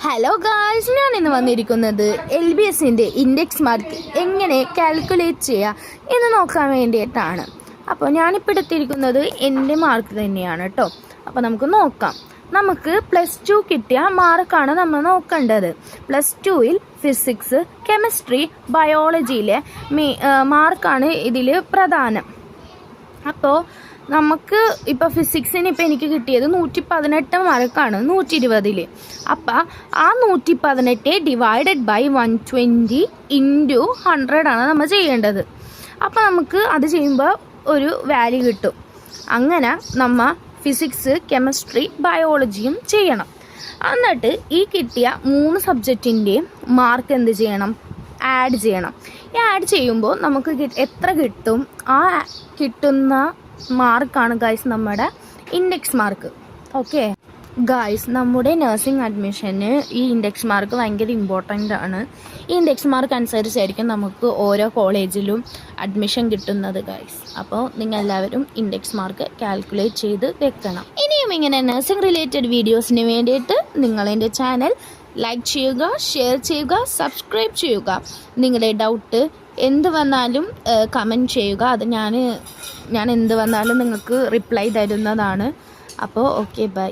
Hello guys, ഞാൻ ഇന്ന് വന്നിരിക്കുന്നത് LBSൻ്റെ ഇൻഡെക്സ് മാർക്ക് എങ്ങനെ കാൽക്കുലേറ്റ് ചെയ്യുക എന്ന് നോക്കാൻ വേണ്ടിയിട്ടാണ്. അപ്പോൾ ഞാനിപ്പോൾ എടുത്തിരിക്കുന്നത് എൻ്റെ മാർക്ക് തന്നെയാണ് കേട്ടോ. അപ്പോൾ നമുക്ക് നോക്കാം. നമുക്ക് +2 കിട്ടിയ മാർക്കാണ് നമ്മൾ നോക്കേണ്ടത്. +2ൽ ഫിസിക്സ്, കെമിസ്ട്രി, ബയോളജിയിലെ മാർക്കാണ് ഇതിൽ പ്രധാനം. അപ്പോൾ നമുക്ക് ഇപ്പോൾ ഫിസിക്സിന് ഇപ്പോൾ എനിക്ക് കിട്ടിയത് 118 മാർക്കാണ് 120ൽ. അപ്പം ആ 118 ഡിവൈഡഡ് ബൈ 120 ഇൻറ്റു 100 ആണ് നമ്മൾ ചെയ്യേണ്ടത്. അപ്പോൾ നമുക്ക് അത് ചെയ്യുമ്പോൾ ഒരു വാല്യൂ കിട്ടും. അങ്ങനെ നമ്മൾ ഫിസിക്സ്, കെമിസ്ട്രി, ബയോളജിയും ചെയ്യണം. എന്നിട്ട് ഈ കിട്ടിയ 3 സബ്ജക്റ്റിൻ്റെയും മാർക്ക് എന്ത് ചെയ്യണം? ആഡ് ചെയ്യണം. ഈ ആഡ് ചെയ്യുമ്പോൾ നമുക്ക് എത്ര കിട്ടും? ആ കിട്ടുന്ന മാർക്കാണ് ഗൈസ് നമ്മുടെ ഇൻഡെക്സ് മാർക്ക്. ഓക്കെ ഗൈസ്, നമ്മുടെ നഴ്സിംഗ് അഡ്മിഷന് ഈ ഇൻഡെക്സ് മാർക്ക് ഭയങ്കര ഇമ്പോർട്ടൻ്റ് ആണ്. ഈ ഇൻഡെക്സ് മാർക്ക് അനുസരിച്ചായിരിക്കും നമുക്ക് ഓരോ കോളേജിലും അഡ്മിഷൻ കിട്ടുന്നത് ഗൈസ്. അപ്പോൾ നിങ്ങൾ എല്ലാവരും ഇൻഡെക്സ് മാർക്ക് കാൽക്കുലേറ്റ് ചെയ്ത് വെക്കണം. ഇനിയും ഇങ്ങനെ നഴ്സിംഗ് റിലേറ്റഡ് വീഡിയോസിന് വേണ്ടിയിട്ട് നിങ്ങൾ എൻ്റെ ചാനൽ ലൈക്ക് ചെയ്യുക, ഷെയർ ചെയ്യുക, സബ്സ്ക്രൈബ് ചെയ്യുക. നിങ്ങളുടെ ഡൗട്ട് എന്ത് വന്നാലും കമൻറ്റ് ചെയ്യുക. അത് ഞാൻ എന്ത് വന്നാലും നിങ്ങൾക്ക് റിപ്ലൈ തരുന്നതാണ്. അപ്പോൾ ഓക്കെ, ബൈ.